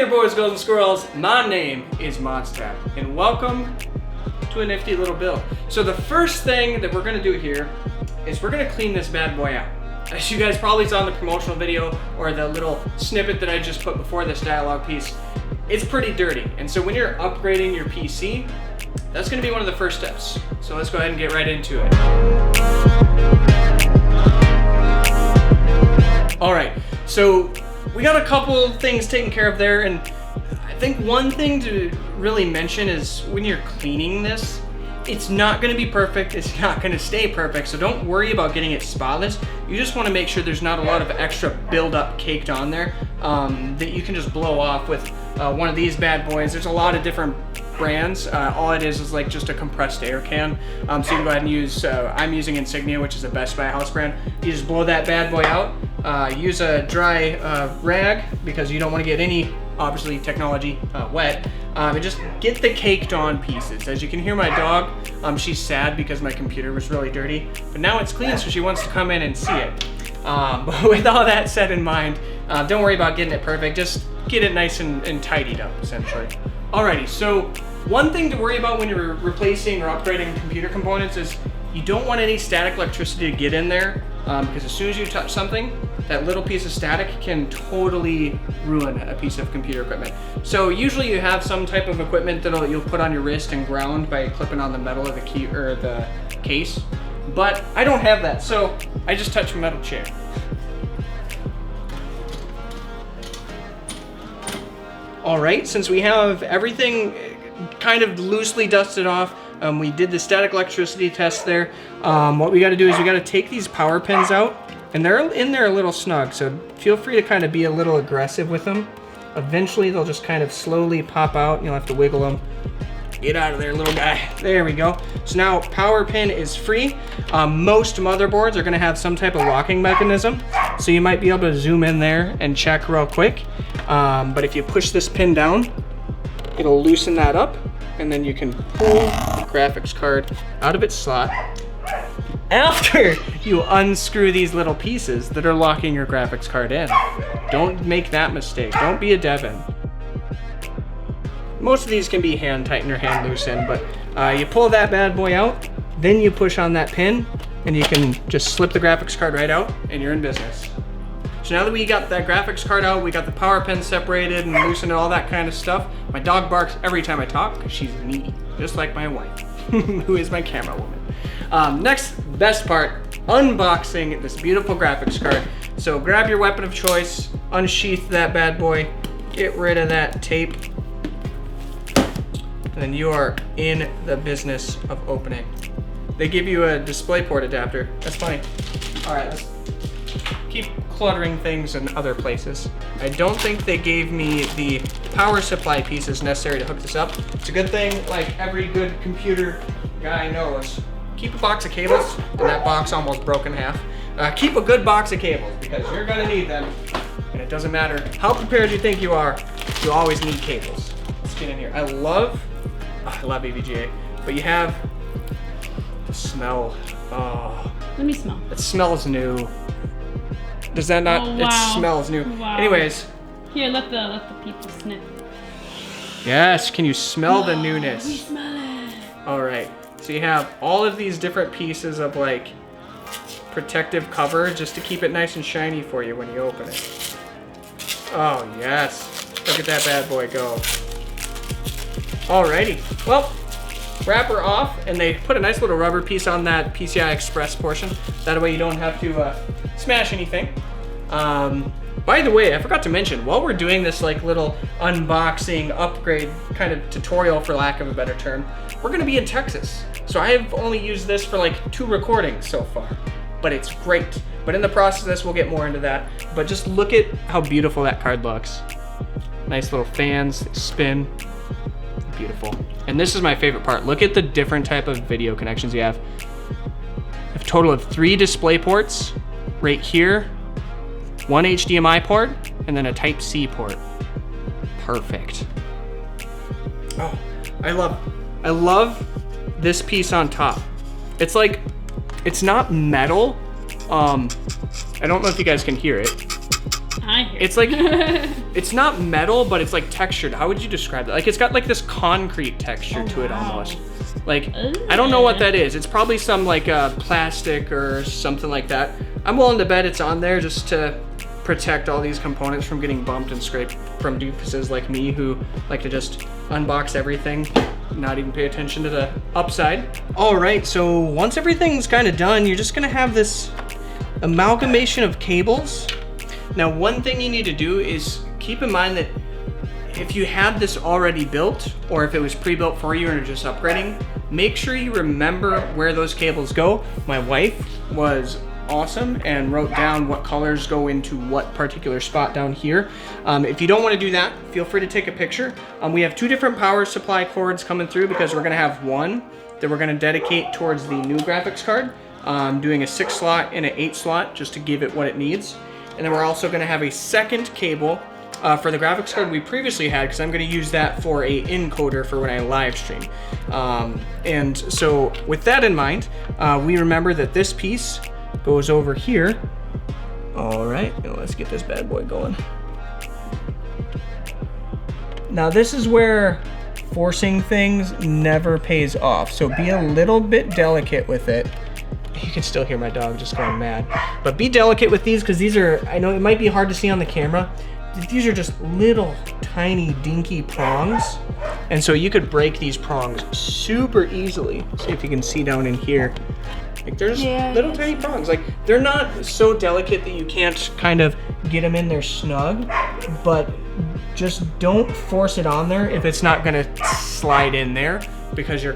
there, boys, girls, and squirrels. My name is Modstab, and welcome to a nifty little build. So the first thing that we're gonna do here is we're gonna clean this bad boy out. As you guys probably saw in the promotional video or the little snippet that I just put before this dialogue piece, it's pretty dirty. And so when you're upgrading your PC, that's gonna be one of the first steps. So let's go ahead and get right into it. All right, so we got a couple things taken care of there, and I think one thing to really mention is when you're cleaning this, it's not gonna be perfect, it's not gonna stay perfect, so don't worry about getting it spotless. You just wanna make sure there's not a lot of extra buildup caked on there that you can just blow off with one of these bad boys. There's a lot of different brands. All it is like just a compressed air can. So you can go ahead and use, I'm using Insignia, which is a Best Buy house brand. You just blow that bad boy out. Use a dry rag because you don't want to get any, obviously, technology wet. And just get the caked on pieces. As you can hear my dog, she's sad because my computer was really dirty, but now it's clean, so she wants to come in and see it. But with all that said in mind, don't worry about getting it perfect. Just get it nice and tidied up, essentially. Alrighty, so one thing to worry about when you're replacing or upgrading computer components is you don't want any static electricity to get in there, because as soon as you touch something, that little piece of static can totally ruin a piece of computer equipment. So usually you have some type of equipment that you'll put on your wrist and ground by clipping on the metal of the key or the case. But I don't have that, so I just touch a metal chair. All right, since we have everything kind of loosely dusted off, we did the static electricity test there. What we gotta do is we gotta take these power pins out, and they're in there a little snug, so feel free to kind of be a little aggressive with them. Eventually they'll just kind of slowly pop out, and you'll have to wiggle them. Get out of there, little guy. There we go. So now power pin is free. Most motherboards are gonna have some type of locking mechanism, so you might be able to zoom in there and check real quick. But if you push this pin down, it'll loosen that up, and then you can pull the graphics card out of its slot after you unscrew these little pieces that are locking your graphics card in. Don't make that mistake. Don't be a Devin. Most of these can be hand tightened or hand loosened, but you pull that bad boy out, then you push on that pin, and you can just slip the graphics card right out, and you're in business. So now that we got that graphics card out, we got the power pin separated and loosened and all that kind of stuff. My dog barks every time I talk because she's needy, just like my wife, who is my camera woman. Next best part, unboxing this beautiful graphics card. So grab your weapon of choice, unsheath that bad boy, get rid of that tape, and then you are in the business of opening. They give you a DisplayPort adapter. That's funny. All right, let's keep cluttering things in other places. I don't think they gave me the power supply pieces necessary to hook this up. It's a good thing, like every good computer guy knows, keep a box of cables, and that box almost broke in half. Keep a good box of cables because you're gonna need them, and it doesn't matter how prepared you think you are, you always need cables. Let's get in here. I love EVGA, but you have the smell. Oh. Let me smell. It smells new. Does that not? Oh, wow. It smells new. Wow. Anyways. Here, let the people sniff. Yes, can you smell the newness? We smell it. All right, so you have all of these different pieces of like protective cover just to keep it nice and shiny for you when you open it. Oh yes, look at that bad boy go. Alrighty, well, wrapper off, and they put a nice little rubber piece on that PCI Express portion. That way you don't have to smash anything. By the way, I forgot to mention, while we're doing this like little unboxing, upgrade kind of tutorial, for lack of a better term, we're gonna be in Texas. So I have only used this for like 2 recordings so far, but it's great. But in the process of this, we'll get more into that. But just look at how beautiful that card looks. Nice little fans, they spin, beautiful. And this is my favorite part. Look at the different type of video connections you have. A total of 3 display ports right here, 1 HDMI port, and then a Type-C port. Perfect. Oh, I love this piece on top. It's like, it's not metal. I don't know if you guys can hear it. I hear. It's like, it's not metal, but it's like textured. How would you describe it? Like it's got like this concrete texture to it almost. Like, I don't know what that is. It's probably some like plastic or something like that. I'm willing to bet it's on there just to protect all these components from getting bumped and scraped from doofuses like me who like to just unbox everything, not even pay attention to the upside. All right, so once everything's kind of done, you're just gonna have this amalgamation of cables. Now, one thing you need to do is keep in mind that if you have this already built, or if it was pre-built for you and you're just upgrading, make sure you remember where those cables go. My wife was awesome and wrote down what colors go into what particular spot down here. If you don't want to do that, feel free to take a picture. We have 2 different power supply cords coming through because we're going to have one that we're going to dedicate towards the new graphics card, doing a 6 slot and an 8 slot just to give it what it needs. And then we're also going to have a second cable for the graphics card we previously had, because I'm going to use that for a encoder for when I live stream. And so with that in mind, we remember that this piece goes over here. All right, now let's get this bad boy going. Now this is where forcing things never pays off, so be a little bit delicate with it. You can still hear my dog just going mad. But be delicate with these, because these are, I know it might be hard to see on the camera, these are just little tiny dinky prongs. And so you could break these prongs super easily. See if you can see down in here. Like there's little tiny prongs. Like they're not so delicate that you can't kind of get them in there snug, but just don't force it on there if it's not gonna slide in there, because you're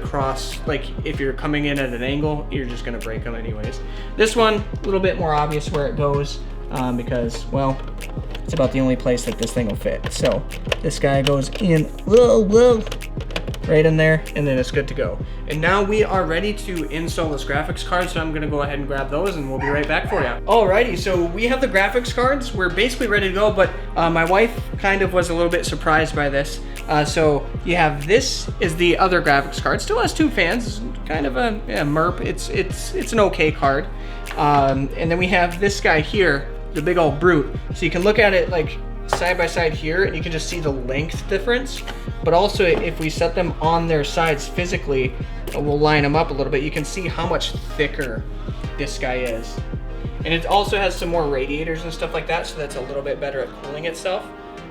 like if you're coming in at an angle, you're just gonna break them anyways. This one, a little bit more obvious where it goes, because, well, it's about the only place that this thing will fit. So this guy goes in, right in there, and then it's good to go. And now we are ready to install this graphics card, so I'm gonna go ahead and grab those and we'll be right back for you. Alrighty, so we have the graphics cards. We're basically ready to go, but my wife kind of was a little bit surprised by this. So you have, this is the other graphics card. Still has 2 fans, kind of a MERP. It's an okay card. And then we have this guy here, the big old brute. So you can look at it like side by side here, and you can just see the length difference. But also, if we set them on their sides physically, we'll line them up a little bit, you can see how much thicker this guy is. And it also has some more radiators and stuff like that, so that's a little bit better at cooling itself.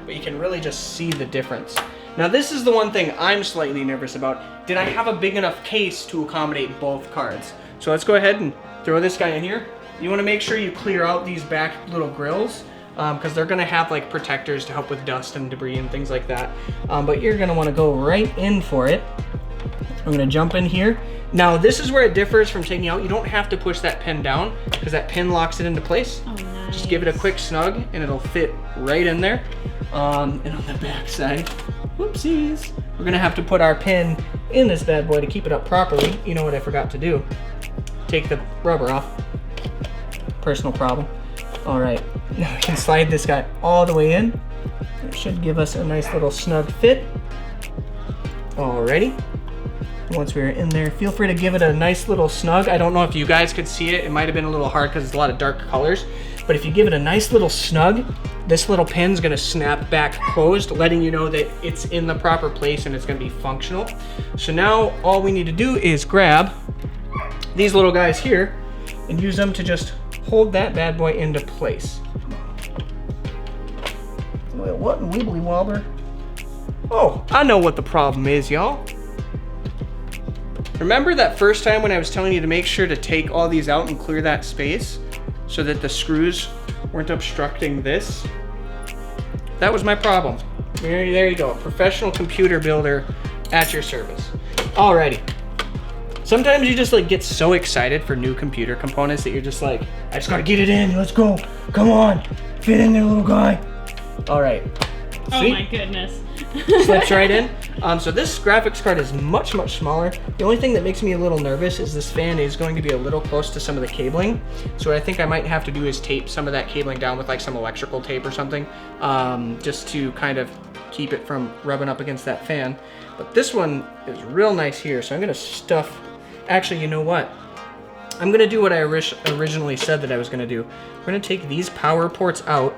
But you can really just see the difference. Now this is the one thing I'm slightly nervous about. Did I have a big enough case to accommodate both cards? So let's go ahead and throw this guy in here. You want to make sure you clear out these back little grills, because they're going to have like protectors to help with dust and debris and things like that. But you're going to want to go right in for it. I'm going to jump in here. Now this is where it differs from taking out. You don't have to push that pin down, because that pin locks it into place. Oh, nice. Just give it a quick snug and it'll fit right in there. And on the back side, whoopsies, we're going to have to put our pin in this bad boy to keep it up properly. You know what I forgot to do? Take the rubber off. Personal problem. All right, now we can slide this guy all the way in. It should give us a nice little snug fit. Alrighty. Once we're in there, feel free to give it a nice little snug. I don't know if you guys could see it. It might have been a little hard because it's a lot of dark colors. But if you give it a nice little snug, this little pin's gonna snap back closed, letting you know that it's in the proper place and it's gonna be functional. So now all we need to do is grab these little guys here and use them to just hold that bad boy into place. Well, what in weebly wobber? Oh, I know what the problem is, y'all. Remember that first time when I was telling you to make sure to take all these out and clear that space so that the screws weren't obstructing this? That was my problem. There you go, professional computer builder at your service. Alrighty. Sometimes you just like get so excited for new computer components that you're just like, I just gotta get it in, let's go. Come on, fit in there, little guy. All right. Oh See? my goodness. Slips right in. So this graphics card is much, much smaller. The only thing that makes me a little nervous is this fan is going to be a little close to some of the cabling. So what I think I might have to do is tape some of that cabling down with like some electrical tape or something, just to kind of keep it from rubbing up against that fan. But this one is real nice here, so I'm gonna stuff. Actually, you know what? I'm gonna do what I originally said that I was gonna do. We're gonna take these power ports out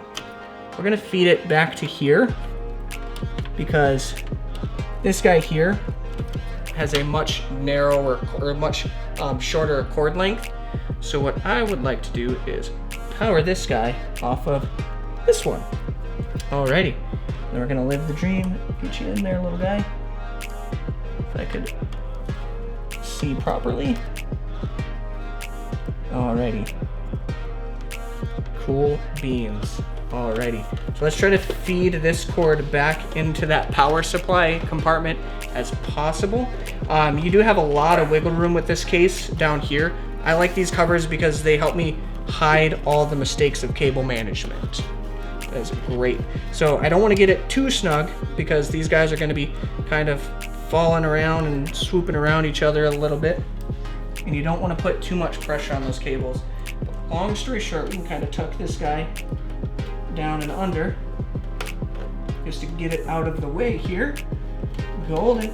we're gonna feed it back to here because this guy here has a much narrower or much shorter cord length. So what I would like to do is power this guy off of this one. Alrighty, then we're gonna live the dream. Get you in there, little guy. If I could see properly. Alrighty. Cool beans. Alrighty. So let's try to feed this cord back into that power supply compartment as possible. You do have a lot of wiggle room with this case down here. I like these covers because they help me hide all the mistakes of cable management. That's great. So I don't want to get it too snug because these guys are going to be kind of falling around and swooping around each other a little bit. And you don't want to put too much pressure on those cables. But long story short, we can kind of tuck this guy down and under just to get it out of the way here. Golden.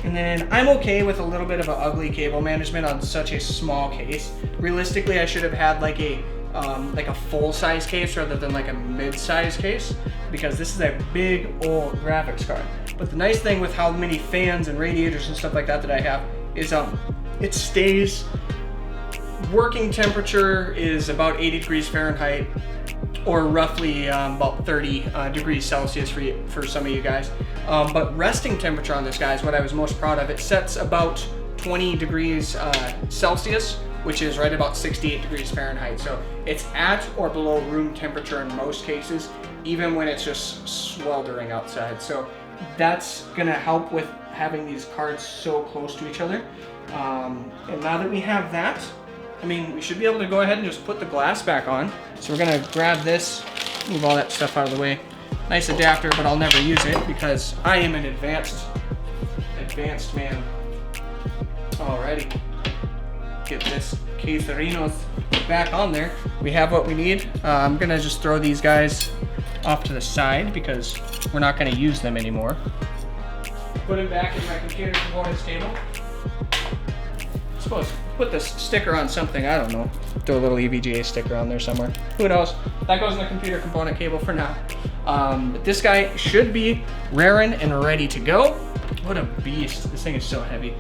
And then I'm okay with a little bit of an ugly cable management on such a small case. Realistically, I should have had like a full-size case rather than like a mid-size case because this is a big old graphics card. But the nice thing with how many fans and radiators and stuff like that I have is it stays. Working temperature is about 80 degrees Fahrenheit or roughly about 30 degrees Celsius for some of you guys. But resting temperature on this, guys, what I was most proud of, it sets about 20 degrees Celsius, which is right about 68 degrees Fahrenheit. So it's at or below room temperature in most cases, even when it's just sweltering outside. So that's gonna help with having these cards so close to each other. And now that we have that, I mean, we should be able to go ahead and just put the glass back on. So we're gonna grab this, move all that stuff out of the way. Nice adapter, but I'll never use it because I am an advanced man. Alrighty. Get this quesarinos back on there. We have what we need. I'm gonna just throw these guys off to the side because we're not gonna use them anymore. Put them back in my computer components table. I suppose put this sticker on something, I don't know. Throw a little EVGA sticker on there somewhere. Who knows? That goes in the computer component cable for now. But this guy should be raring and ready to go. What a beast. This thing is so heavy.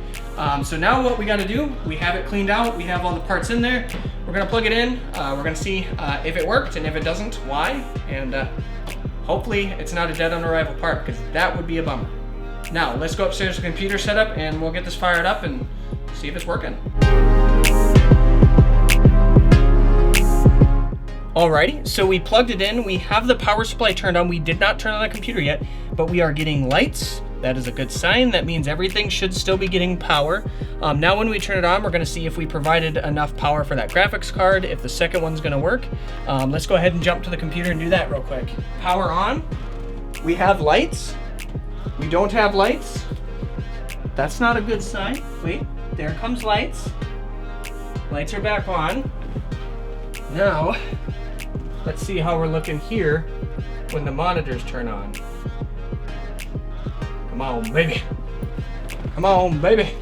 So now what we gotta do, we have it cleaned out, we have all the parts in there. We're gonna plug it in, we're gonna see if it worked, and if it doesn't, why. And hopefully it's not a dead on arrival part, because that would be a bummer. Now, let's go upstairs to the computer setup, and we'll get this fired up and see if it's working. Alrighty, so we plugged it in. We have the power supply turned on. We did not turn on the computer yet, but we are getting lights. That is a good sign. That means everything should still be getting power. Now when we turn it on, we're gonna see if we provided enough power for that graphics card, if the second one's gonna work. Let's go ahead and jump to the computer and do that real quick. Power on. We have lights. We don't have lights. That's not a good sign. Wait, there comes lights. Lights are back on. Now, let's see how we're looking here when the monitors turn on. Come on, baby. Come on, baby.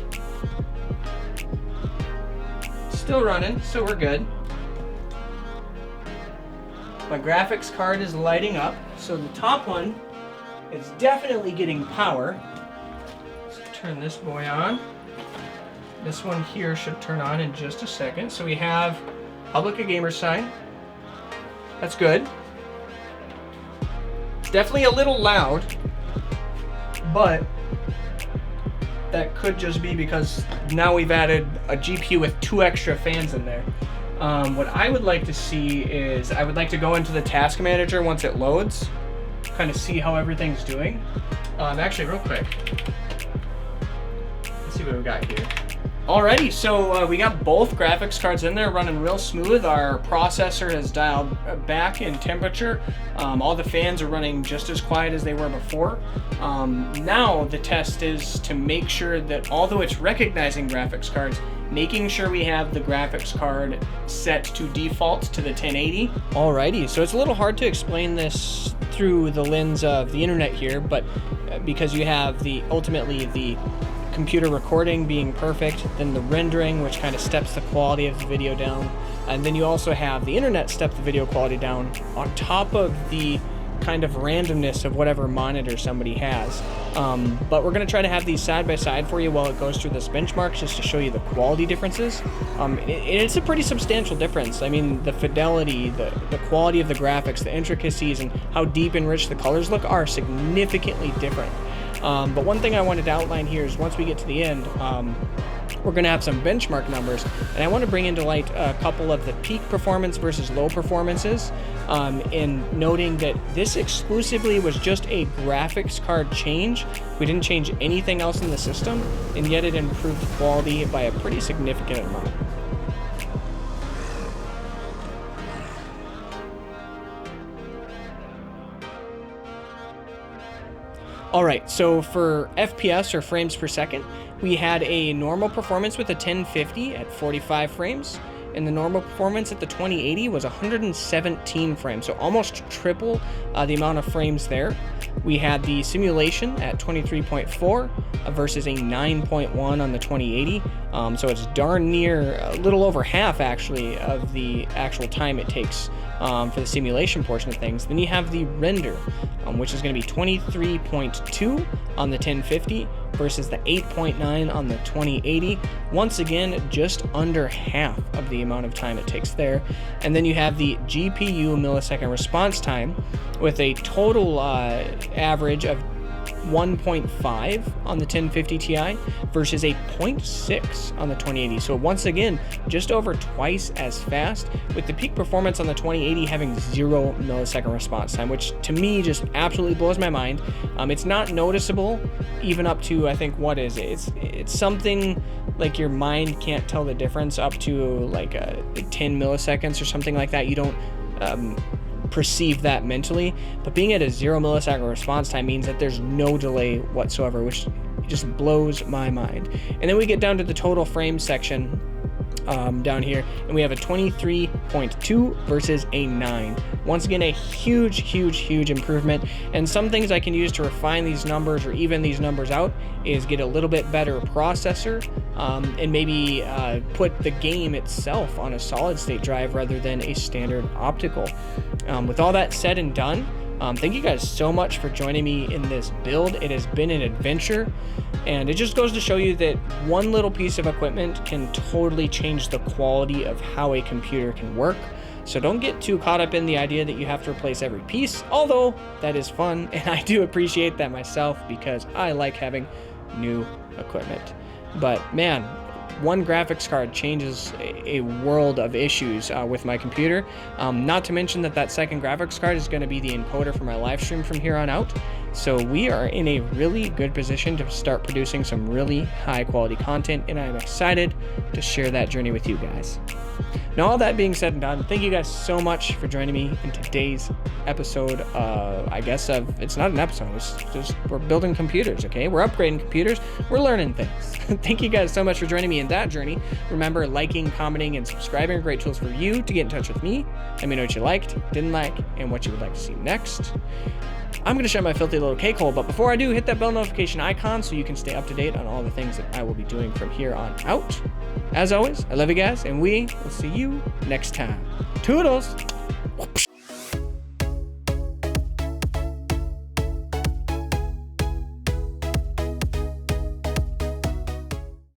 Still running, so we're good. My graphics card is lighting up, so the top one is definitely getting power. Let's turn this boy on. This one here should turn on in just a second. So we have Public a Gamer sign. That's good. It's definitely a little loud, but that could just be because now we've added a GPU with 2 extra fans in there. What I would like to see is, I would like to go into the task manager once it loads, kind of see how everything's doing. Actually, real quick, let's see what we got here. Alrighty, so we got both graphics cards in there running real smooth. Our processor has dialed back in temperature. All the fans are running just as quiet as they were before. Now the test is to make sure that, although it's recognizing graphics cards, making sure we have the graphics card set to default to the 1080. Alrighty, so it's a little hard to explain this through the lens of the internet here, but because you have ultimately the computer recording being perfect, then the rendering, which kind of steps the quality of the video down, and then you also have the internet step the video quality down on top of the kind of randomness of whatever monitor somebody has. But we're going to try to have these side by side for you while it goes through this benchmarks, just to show you the quality differences. It's a pretty substantial difference. I mean, the fidelity, the quality of the graphics, the intricacies, and how deep and rich the colors look are significantly different. But one thing I wanted to outline here is once we get to the end, we're going to have some benchmark numbers, and I want to bring into light a couple of the peak performance versus low performances, in noting that this exclusively was just a graphics card change. We didn't change anything else in the system, and yet it improved quality by a pretty significant amount. Alright, so for FPS, or frames per second, we had a normal performance with a 1050 at 45 frames, and the normal performance at the 2080 was 117 frames, so almost triple the amount of frames there. We had the simulation at 23.4 versus a 9.1 on the 2080, so it's darn near a little over half actually of the actual time it takes for the simulation portion of things. Then you have the render, which is going to be 23.2 on the 1050 versus the 8.9 on the 2080. Once again, just under half of the amount of time it takes there. And then you have the GPU millisecond response time with a total average of 1.5 on the 1050 Ti versus a 0.6 on the 2080. So once again, just over twice as fast, with the peak performance on the 2080 having 0 millisecond response time, which to me just absolutely blows my mind. It's not noticeable even up to, I think, what is it? It's something like your mind can't tell the difference up to like 10 milliseconds or something like that. You don't perceive that mentally, but being at a 0 millisecond response time means that there's no delay whatsoever, which just blows my mind. And then we get down to the total frame section down here, and we have a 23.2 versus a 9. Once again, a huge improvement. And some things I can use to refine these numbers or even these numbers out is get a little bit better processor, and maybe put the game itself on a solid state drive rather than a standard optical. With all that said and done, thank you guys so much for joining me in this build. It has been an adventure, and it just goes to show you that one little piece of equipment can totally change the quality of how a computer can work. So don't get too caught up in the idea that you have to replace every piece, although that is fun, and I do appreciate that myself because I like having new equipment. But man, one graphics card changes a world of issues with my computer. Not to mention that second graphics card is going to be the encoder for my live stream from here on out. So we are in a really good position to start producing some really high quality content, and I'm excited to share that journey with you guys. Now, all that being said and done, thank you guys so much for joining me in today's episode. I guess it's not an episode, it's just we're building computers, okay? We're upgrading computers, we're learning things. Thank you guys so much for joining me in that journey. Remember, liking, commenting, and subscribing are great tools for you to get in touch with me. Let me know what you liked, didn't like, and what you would like to see next. I'm going to share my filthy little cake hole, but before I do, hit that bell notification icon so you can stay up to date on all the things that I will be doing from here on out. As always, I love you guys, and we will see you next time. Toodles!